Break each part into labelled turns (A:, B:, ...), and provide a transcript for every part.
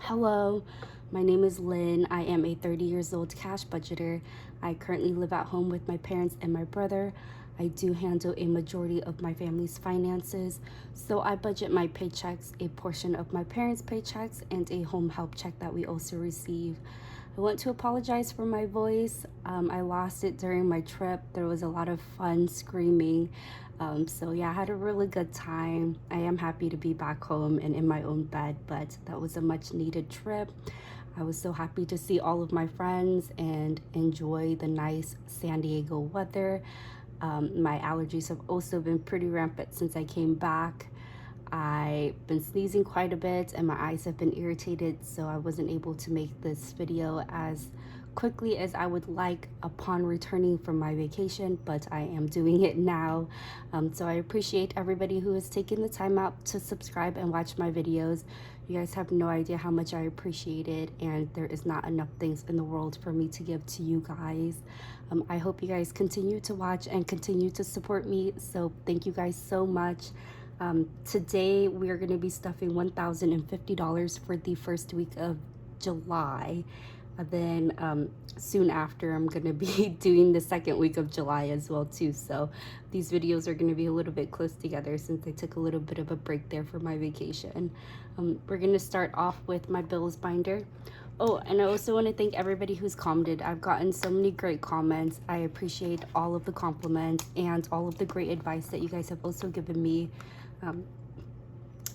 A: Hello, my name is Lynn. I am a 30 years old cash budgeter. I currently live at home with my parents and my brother. I do handle a majority of my family's finances, so I budget my paychecks, a portion of my parents' paychecks, and a home help check that we also receive. I want to apologize for my voice. I lost it during my trip. There was a lot of fun screaming. So yeah, I had a really good time. I am happy to be back home and in my own bed, but that was a much needed trip. I was so happy to see all of my friends and enjoy the nice San Diego weather. My allergies have also been pretty rampant since I came back. I've been sneezing quite a bit and my eyes have been irritated, so I wasn't able to make this video as quickly as I would like upon returning from my vacation, but I am doing it now. So I appreciate everybody who has taken the time out to subscribe and watch my videos. You guys have no idea how much I appreciate it, and there is not enough things in the world for me to give to you guys. I hope you guys continue to watch and continue to support me, so thank you guys so much. Today we are going to be stuffing $1,050 for the first week of July. Then soon after I'm going to be doing the second week of July as well too. So these videos are going to be a little bit close together since I took a little bit of a break there for my vacation. We're going to start off with my bills binder. Oh, and I also want to thank everybody who's commented. I've gotten so many great comments. I appreciate all of the compliments and all of the great advice that you guys have also given me.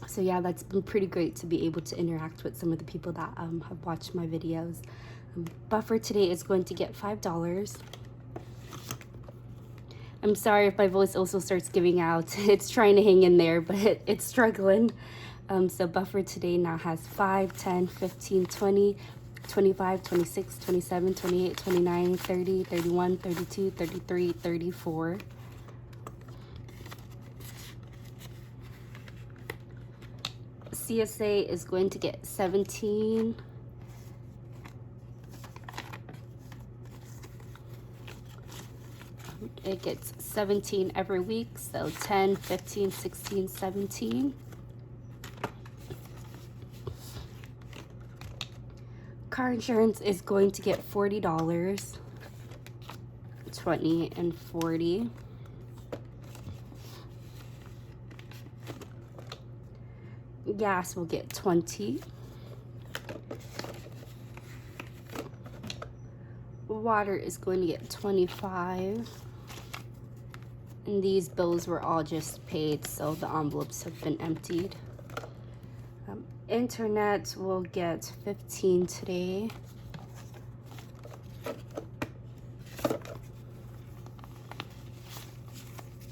A: So yeah, that's been pretty great to be able to interact with some of the people that have watched my videos. Buffer today is going to get $5. I'm sorry if my voice also starts giving out. It's trying to hang in there, but it's struggling. So Buffer today now has 5, 10, 15, 20, 25, 26, 27, 28, 29, 30, 31, 32, 33, 34. CSA is going to get 17. It gets 17 every week, so 10, 15, 16, 17. Car insurance is going to get $40, 20, and 40. Gas will get 20. Water is going to get 25. And these bills were all just paid, so the envelopes have been emptied. Internet will get 15 today.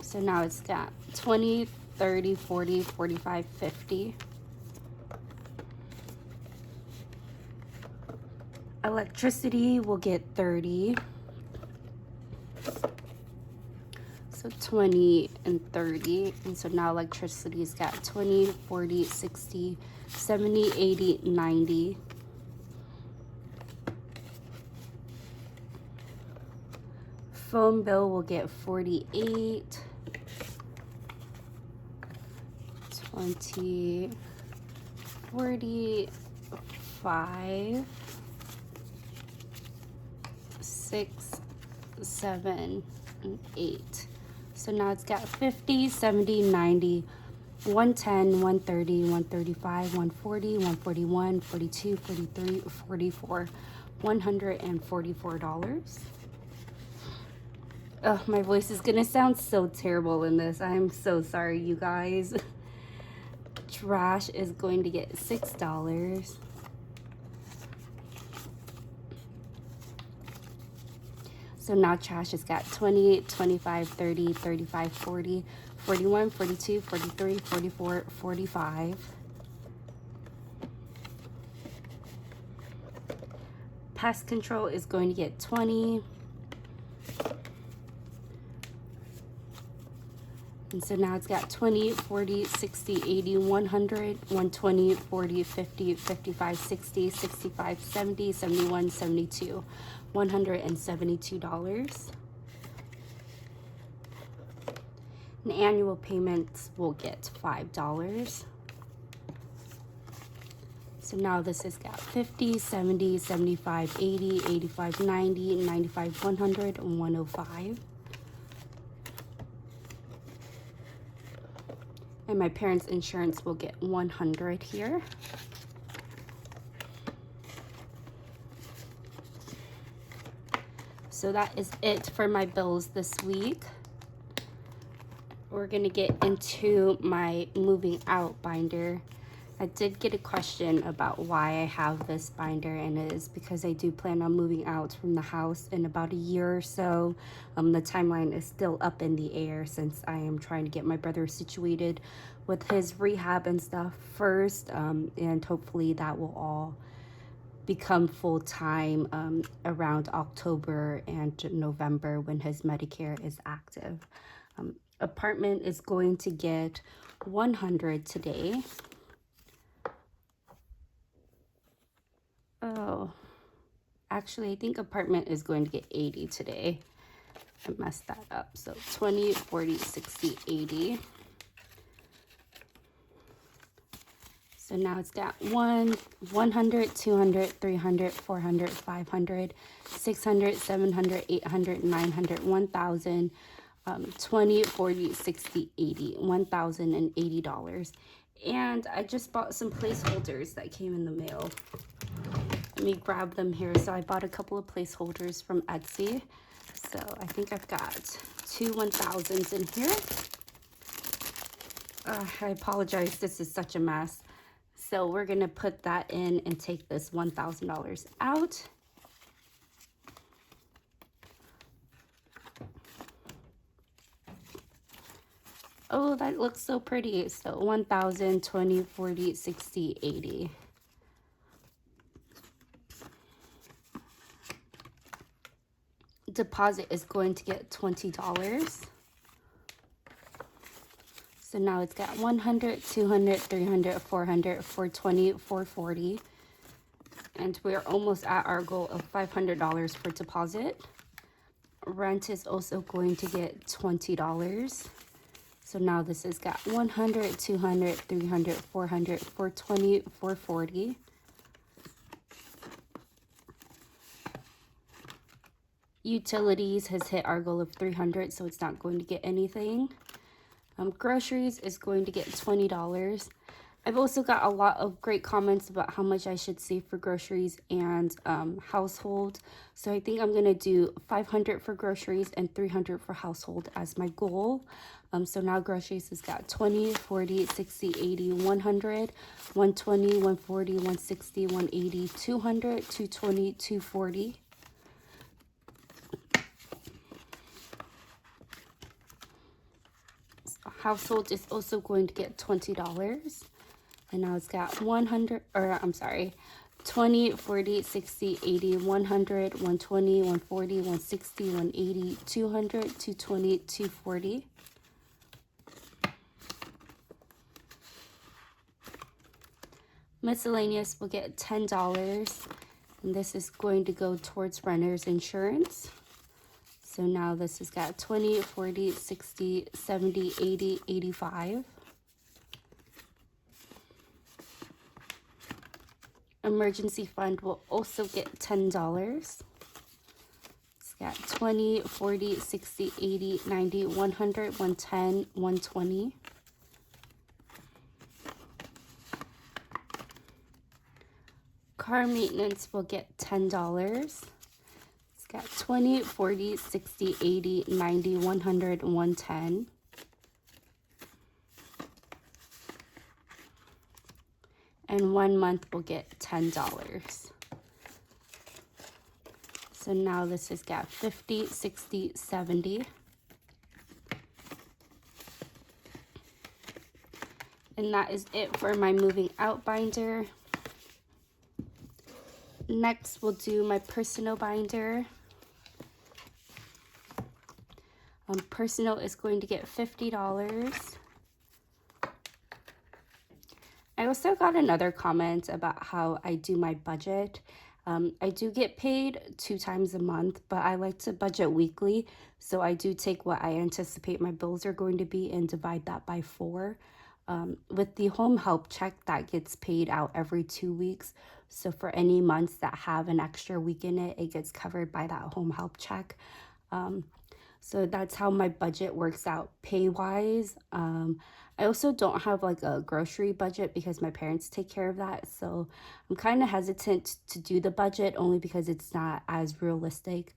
A: So now it's got 20, 30, 40, 45, 50. Electricity will get 30. So 20 and 30. And so now electricity's got 20, 40, 60, 70, 80, 90. Phone bill will get 48. 20, 45, 6, 7, and 8. So now it's got 50, 70, 90, 110, 130, 135, 140, 141, 42, 43, 44, $144. Oh, my voice is gonna sound so terrible in this. I'm so sorry, you guys. Trash is going to get $6. So now trash has got 20, 25, 30, 35, 40, 41, 42, 43, 44, 45. Pest control is going to get 20. And so now it's got 20, 40, 60, 80, 100, 120, 40, 50, 55, 60, 65, 70, 71, 72, $172. And annual payments will get $5. So now this has got 50, 70, 75, 80, 85, 90, 95, 100, and 105. And my parents' insurance will get 100 here. So that is it for my bills this week. We're gonna get into my moving out binder. I did get a question about why I have this binder, and it is because I do plan on moving out from the house in about a year or so. The timeline is still up in the air since I am trying to get my brother situated with his rehab and stuff first, and hopefully that will all become full-time around October and November when his Medicare is active. Apartment is going to get 100 today. Oh, actually, I think apartment is going to get 80 today. I messed that up. So 20, 40, 60, 80. So now it's got 100, 200, 300, 400, 500, 600, 700, 800, 900, 1,000, 20, 40, 60, 80, $1,080. And I just bought some placeholders that came in the mail. Let me grab them here. So I bought a couple of placeholders from Etsy. So I think I've got 2 1,000s in here. I apologize, this is such a mess. So we're gonna put that in and take this $1,000 out. Oh, that looks so pretty. So 1,000, 20, 40, 60, 80. Deposit is going to get $20. So now it's got 100, 200, 300, 400, 420, 440. And we're almost at our goal of $500 for deposit. Rent is also going to get $20. So now this has got 100, 200, 300, 400, 420, 440. Utilities has hit our goal of 300, so it's not going to get anything. Groceries is going to get $20. I've also got a lot of great comments about how much I should save for groceries and household. So I think I'm going to do 500 for groceries and 300 for household as my goal. So now groceries has got 20, 40, 60, 80, 100, 120, 140, 160, 180, 200, 220, 240. Household is also going to get $20. And now it's got 100, or I'm sorry, 20, 40, 60, 80, 100, 120, 140, 160, 180, 200, 220, 240. Miscellaneous will get $10. And this is going to go towards renter's insurance. So now this has got 20, 40, 60, 70, 80, 85. Emergency fund will also get $10. It's got 20, 40, 60, 80, 90, 100, 110, 120. Car maintenance will get $10. It's got 20, 40, 60, 80, 90, 100, 110. And 1 month will get $10. So now this has got 50, 60, 70. And that is it for my moving out binder. Next, we'll do my personal binder. Personal is going to get $50. I also got another comment about how I do my budget. I do get paid 2 times a month, but I like to budget weekly. So I do take what I anticipate my bills are going to be and divide that by 4. With the home help check, that gets paid out every 2 weeks. So for any months that have an extra week in it, it gets covered by that home help check. Um, so that's how my budget works out pay wise. I also don't have like a grocery budget because my parents take care of that. So I'm kind of hesitant to do the budget only because it's not as realistic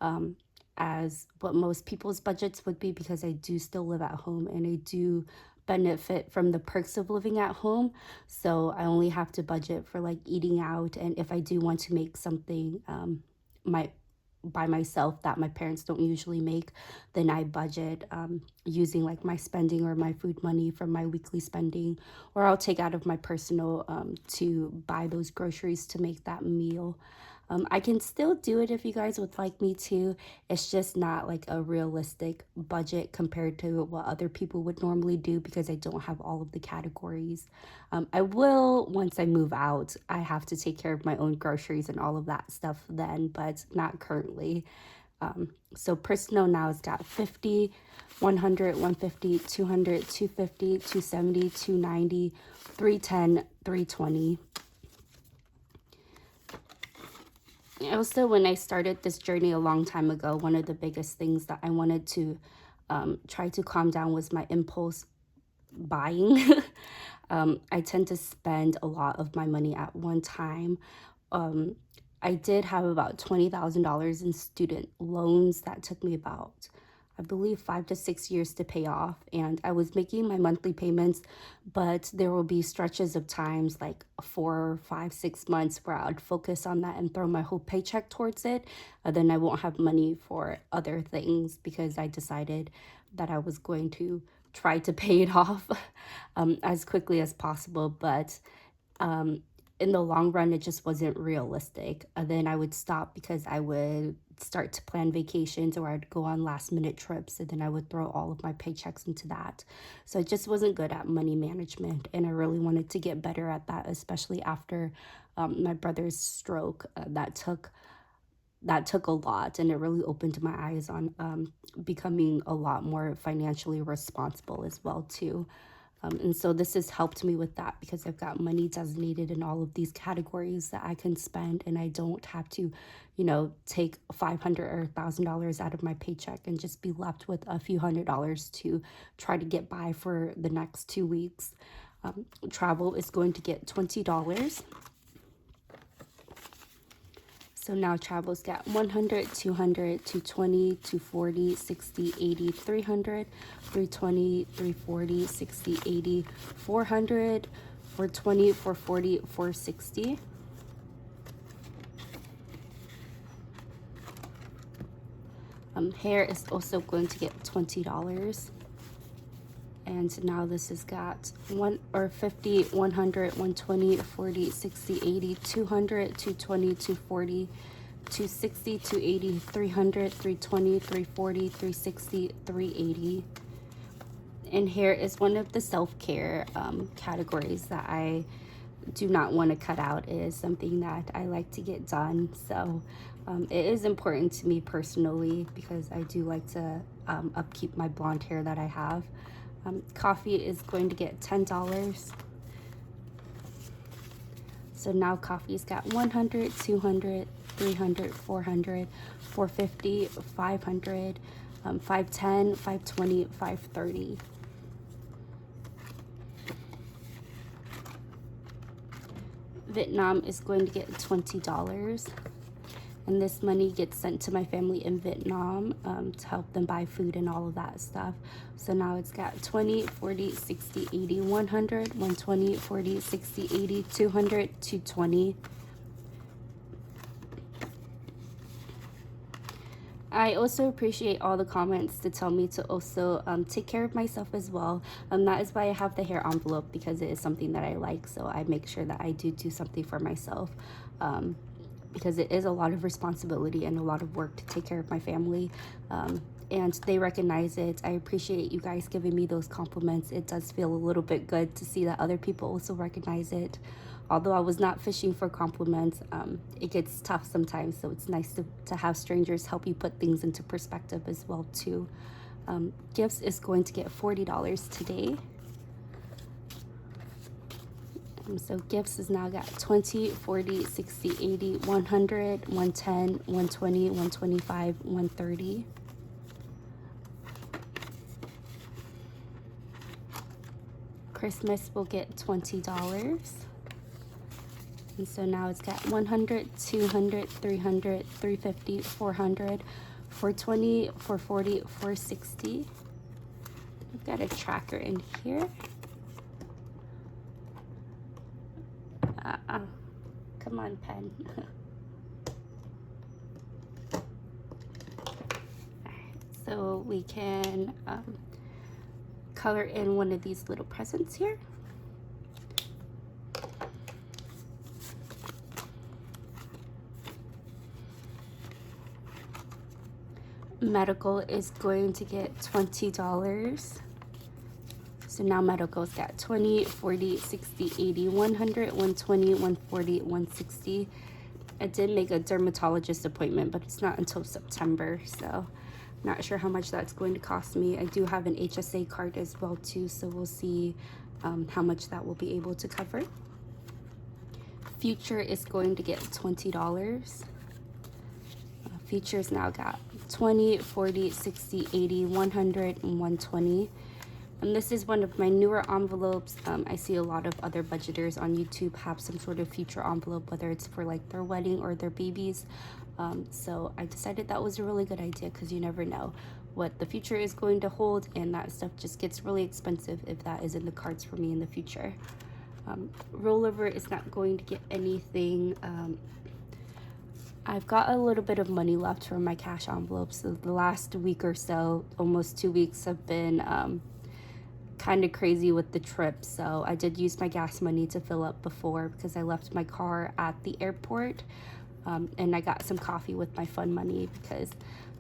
A: um, as what most people's budgets would be, because I do still live at home and I do benefit from the perks of living at home. So I only have to budget for like eating out, and if I do want to make something my by myself that my parents don't usually make, then I budget using like my spending or my food money from my weekly spending, or I'll take out of my personal to buy those groceries to make that meal. I can still do it if you guys would like me to. It's just not like a realistic budget compared to what other people would normally do because I don't have all of the categories. I will once I move out. I have to take care of my own groceries and all of that stuff then, but not currently. So personal now has got 50, 100, 150, 200, 250, 270, 290, 310, 320. Also, when I started this journey a long time ago, one of the biggest things that I wanted to try to calm down was my impulse buying. I tend to spend a lot of my money at one time. Um, I did have about $20,000 in student loans that took me about, I believe, 5 to 6 years to pay off. And I was making my monthly payments, but there will be stretches of times like 4, 5, 6 months where I'd focus on that and throw my whole paycheck towards it. Then I won't have money for other things because I decided that I was going to try to pay it off as quickly as possible. But in the long run, it just wasn't realistic. And then I would stop because I would start to plan vacations or I'd go on last minute trips, and then I would throw all of my paychecks into that. So I just wasn't good at money management, and I really wanted to get better at that, especially after my brother's stroke. That took a lot, and it really opened my eyes on becoming a lot more financially responsible as well too. And so this has helped me with that because I've got money designated in all of these categories that I can spend, and I don't have to, take $500 or $1,000 out of my paycheck and just be left with a few $100s to try to get by for the next 2 weeks. Travel is going to get $20. So now travel's got 100, 200, 220, 240, 60, 80, 300, 320, 340, 60, 80, 400, 420, 440, 460. Hair is also going to get $20. And now this has got 50, 100, 120, 40, 60, 80, 200, 220, 240, 260, 280, 300, 320, 340, 360, 380. And hair is one of the self-care categories that I do not want to cut out. It is something that I like to get done. So it is important to me personally because I do like to upkeep my blonde hair that I have. Coffee is going to get $10. So now coffee's got 100, 200, 300, 400, 450, 500, 510, 520, 530. Vietnam is going to get $20. And this money gets sent to my family in Vietnam to help them buy food and all of that stuff. So now it's got 20, 40, 60, 80, 100, 120, 40, 60, 80, 200, 220. I also appreciate all the comments to tell me to also take care of myself as well. That is why I have the hair envelope, because it is something that I like. So I make sure that I do something for myself. Because it is a lot of responsibility and a lot of work to take care of my family. And they recognize it. I appreciate you guys giving me those compliments. It does feel a little bit good to see that other people also recognize it. Although I was not fishing for compliments, it gets tough sometimes. So it's nice to have strangers help you put things into perspective as well too. Gifts is going to get $40 today. So gifts is now got 20, 40, 60, 80, 100, 110, 120, 125, 130. Christmas will get $20. And so now it's got 100, 200, 300, 350, 400, 420, 440, 460. We've got a tracker in here. Come on, pen. So we can color in one of these little presents here. Medical is going to get $20. So now medical's got 20, 40, 60, 80, 100, 120, 140, 160. I did make a dermatologist appointment, but it's not until September, so not sure how much that's going to cost me. I do have an HSA card as well too, so we'll see how much that will be able to cover. Future is going to get $20. Future's now got 20, 40, 60, 80, 100, and 120. And this is one of my newer envelopes. I see a lot of other budgeters on YouTube have some sort of future envelope, whether it's for like their wedding or their babies. So I decided that was a really good idea because you never know what the future is going to hold, and that stuff just gets really expensive if that is in the cards for me in the future. Rollover is not going to get anything. I've got a little bit of money left from my cash envelopes. So the last week or so, almost 2 weeks, have been kind of crazy with the trip. So I did use my gas money to fill up before because I left my car at the airport. And I got some coffee with my fun money because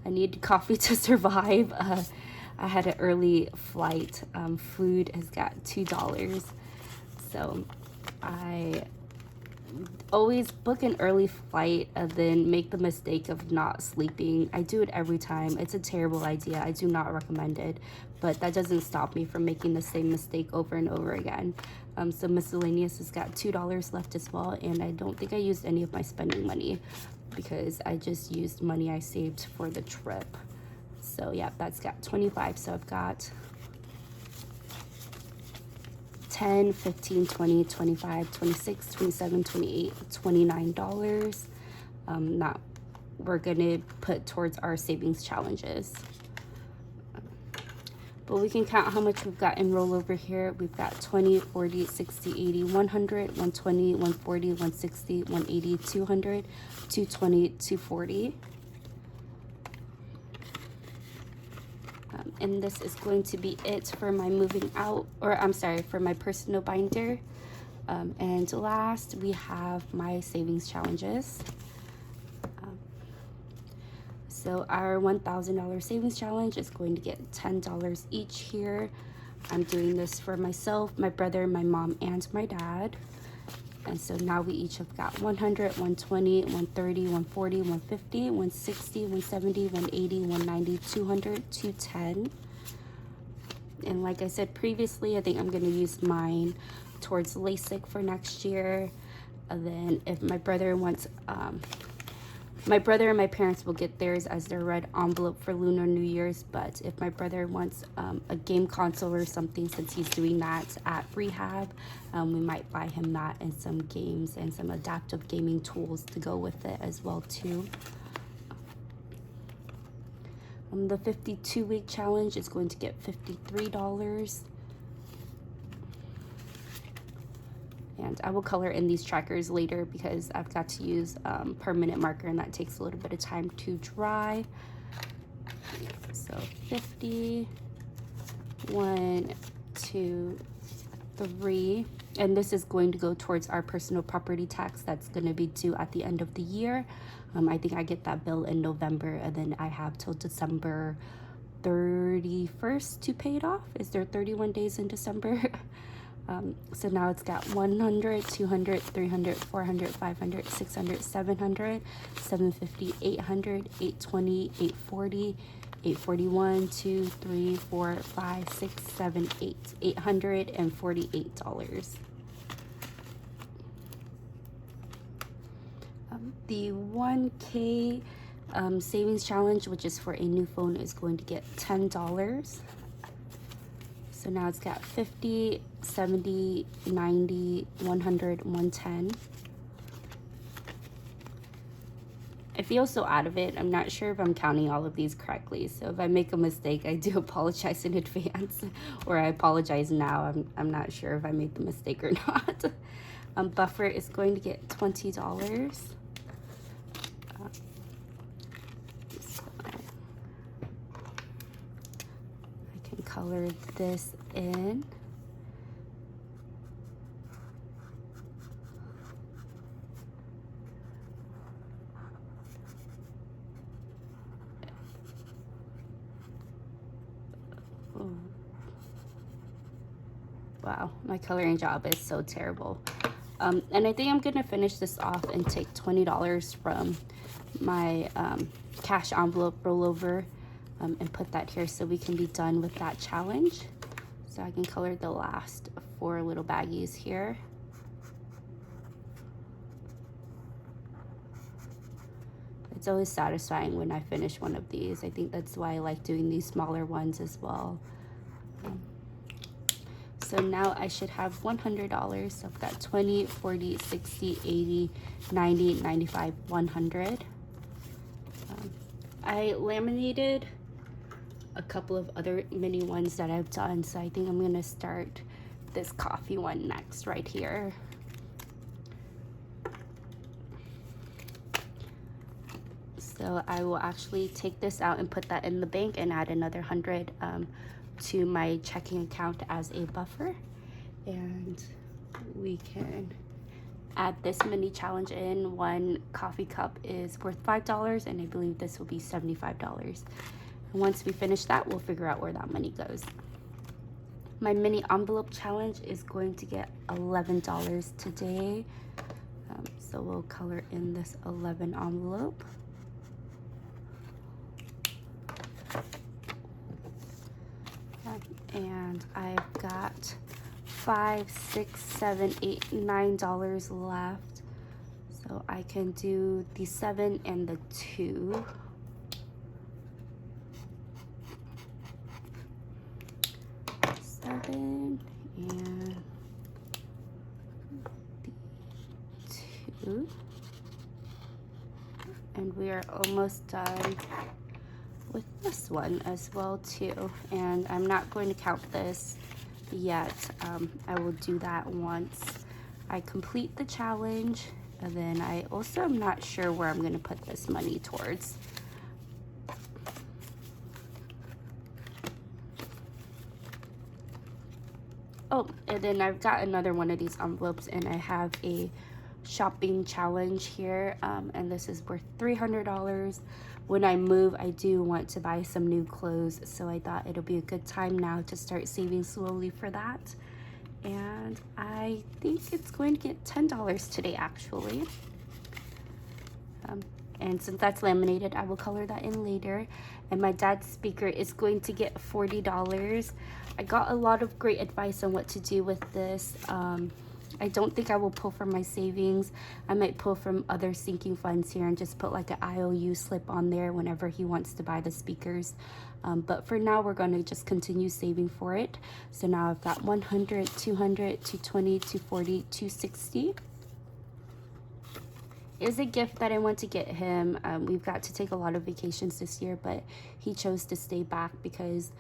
A: I needed coffee to survive. I had an early flight. Food has got $2. So I always book an early flight and then make the mistake of not sleeping. I do it every time. It's a terrible idea. I do not recommend it, but that doesn't stop me from making the same mistake over and over again. So miscellaneous has got $2 left as well, and I don't think I used any of my spending money because I just used money I saved for the trip. So yeah, that's got 25. So I've got 10, 15, 20, 25, 26, 27, 28, $29 that we're gonna put towards our savings challenges. But we can count how much we've got in rollover here. We've got 20, 40, 60, 80, 100, 120, 140, 160, 180, 200, 220, 240. And this is going to be it for my moving out, or I'm sorry, for my personal binder. And last, we have my savings challenges. So our $1,000 savings challenge is going to get $10 each here. I'm doing this for myself, my brother, my mom, and my dad. And so now we each have got 100, 120, 130, 140, 150, 160, 170, 180, 190, 200, 210. And like I said previously, I think I'm going to use mine towards LASIK for next year. And then if my brother wants, my brother and my parents will get theirs as their red envelope for Lunar New Year's. But if my brother wants a game console or something, since he's doing that at rehab, we might buy him that and some games and some adaptive gaming tools to go with it as well too. The 52-week challenge is going to get $53. And I will color in these trackers later because I've got to use permanent marker, and that takes a little bit of time to dry. So 50, 1, 2, 3. And this is going to go towards our personal property tax that's going to be due at the end of the year. I think I get that bill in November, and then I have till December 31st to pay it off. Is there 31 days in December? So now it's got 100, 200, 300, 400, 500, 600, 700, 750, 800, 820, 840, 841, 2, 3, 4, 5, 6, 7, 8, $848. The 1K savings challenge, which is for a new phone, is going to get $10. So now it's got 50, 70, 90, 100, 110. I feel so out of it. I'm not sure if I'm counting all of these correctly. So if I make a mistake, I do apologize in advance, or I apologize now. I'm not sure if I made the mistake or not. Buffer is going to get $20. So I can color this in. Wow, my coloring job is so terrible. And I think I'm gonna finish this off and take $20 from my cash envelope rollover and put that here so we can be done with that challenge. So I can color the last 4 little baggies here. It's always satisfying when I finish one of these. I think that's why I like doing these smaller ones as well. So now I should have $100. So I've got 20, 40, 60, 80, 90, 95, 100. I laminated a couple of other mini ones that I've done. So I think I'm gonna start this coffee one next right here. So I will actually take this out and put that in the bank and add another 100 to my checking account as a buffer. And we can add this mini challenge in. 1 coffee cup is worth $5, and I believe this will be $75. And once we finish that, we'll figure out where that money goes. My mini envelope challenge is going to get $11 today. So we'll color in this 11 envelope. And I've got $5, $6, $7, $8, $9 left. So I can do the 7 and the 2. And the 2. And we are almost done with this one as well too. And I'm not going to count this yet. I will do that once I complete the challenge. And then I also am not sure where I'm going to put this money towards. Oh, and then I've got another one of these envelopes, and I have a shopping challenge here, and this is worth $300. When I move, I do want to buy some new clothes, so I thought it'll be a good time now to start saving slowly for that. And I think it's going to get $10 today, actually. And since that's laminated, I will color that in later. And my dad's speaker is going to get $40. I got a lot of great advice on what to do with this. I don't think I will pull from my savings. I might pull from other sinking funds here and just put like an IOU slip on there whenever he wants to buy the speakers. But for now, we're going to just continue saving for it. So now I've got 100, 200, 220, 240, 260. Is a gift that I want to get him. We've got to take a lot of vacations this year, but he chose to stay back because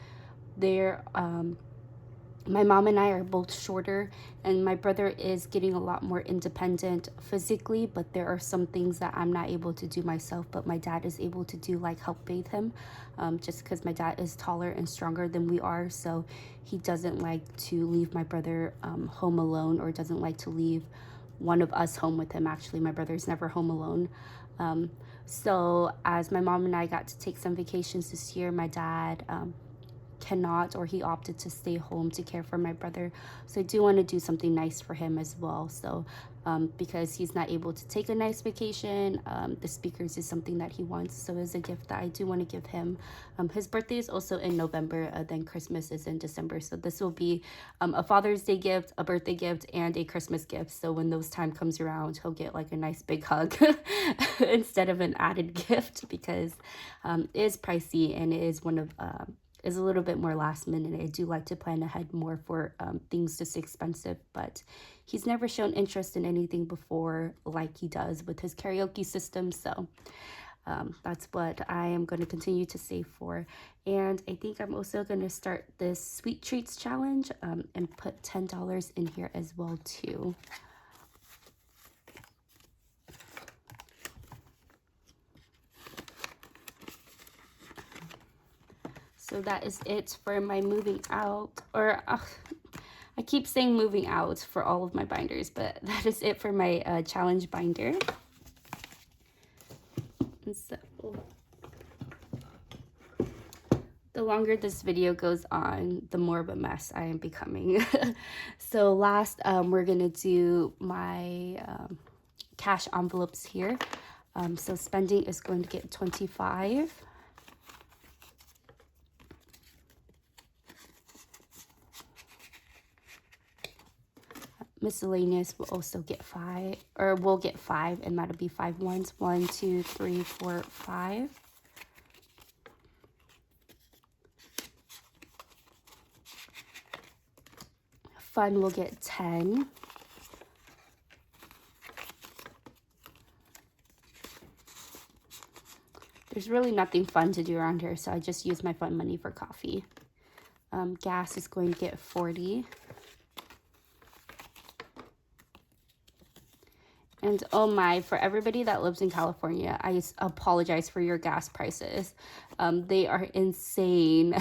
A: my mom and I are both shorter, and my brother is getting a lot more independent physically, but there are some things that I'm not able to do myself, but my dad is able to do, like help bathe him, just because my dad is taller and stronger than we are, so he doesn't like to leave my brother home alone, or doesn't like to leave one of us home with him. Actually, my brother's never home alone. So as my mom and I got to take some vacations this year, my dad cannot, or he opted to stay home to care for my brother. So I do want to do something nice for him as well. So because he's not able to take a nice vacation, the speakers is something that he wants. So as a gift that I do want to give him. His birthday is also in November, then Christmas is in December. So this will be a Father's Day gift, a birthday gift, and a Christmas gift. So when those time comes around, he'll get like a nice big hug instead of an added gift, because it is pricey and it is one of is a little bit more last minute. I do like to plan ahead more for things just expensive, but he's never shown interest in anything before like he does with his karaoke system. So that's what I am going to continue to save for. And I think I'm also going to start this sweet treats challenge and put $10 in here as well too. So that is it for my moving out, or I keep saying moving out for all of my binders, but that is it for my challenge binder. And so the longer this video goes on, the more of a mess I am becoming. So last, we're gonna do my cash envelopes here. So spending is going to get 25. Miscellaneous will also get 5, or we'll get 5, and that'll be 5 ones. 1, 2, 3, 4, 5. Fun will get 10. There's really nothing fun to do around here, so I just use my fun money for coffee. Gas is going to get 40. And oh my, for everybody that lives in California, I apologize for your gas prices. They are insane.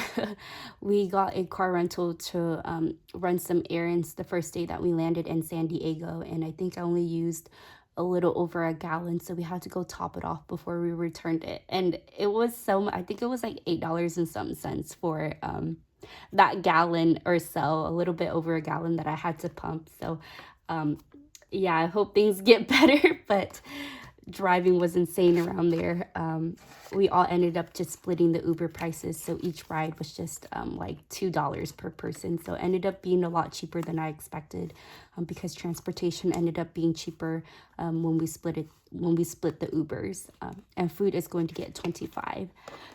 A: We got a car rental to run some errands the first day that we landed in San Diego, and I think I only used a little over a gallon, so we had to go top it off before we returned it. And it was so much, I think it was like $8 and some cents for that gallon or so, a little bit over a gallon that I had to pump. So yeah, I hope things get better, but driving was insane around there. We all ended up just splitting the Uber prices, so each ride was just like $2 per person. So it ended up being a lot cheaper than I expected, because transportation ended up being cheaper when we split the Ubers. And food is going to get 25.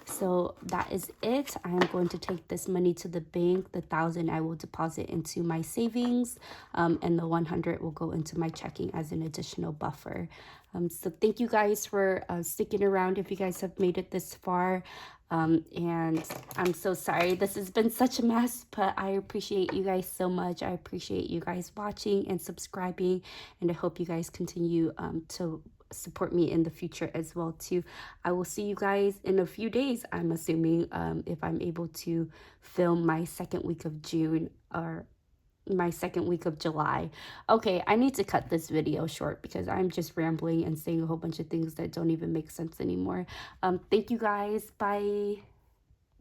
A: So that is it. I'm going to take this money to the bank. The 1,000 I will deposit into my savings, and the 100 will go into my checking as an additional buffer. So thank you guys for sticking around if you guys have made it this far. And I'm so sorry this has been such a mess, but I appreciate you guys so much. I appreciate you guys watching and subscribing, and I hope you guys continue to support me in the future as well too. I will see you guys in a few days, I'm assuming, if I'm able to film my second week of June or my second week of July. Okay, I need to cut this video short because I'm just rambling and saying a whole bunch of things that don't even make sense anymore. Thank you guys. Bye.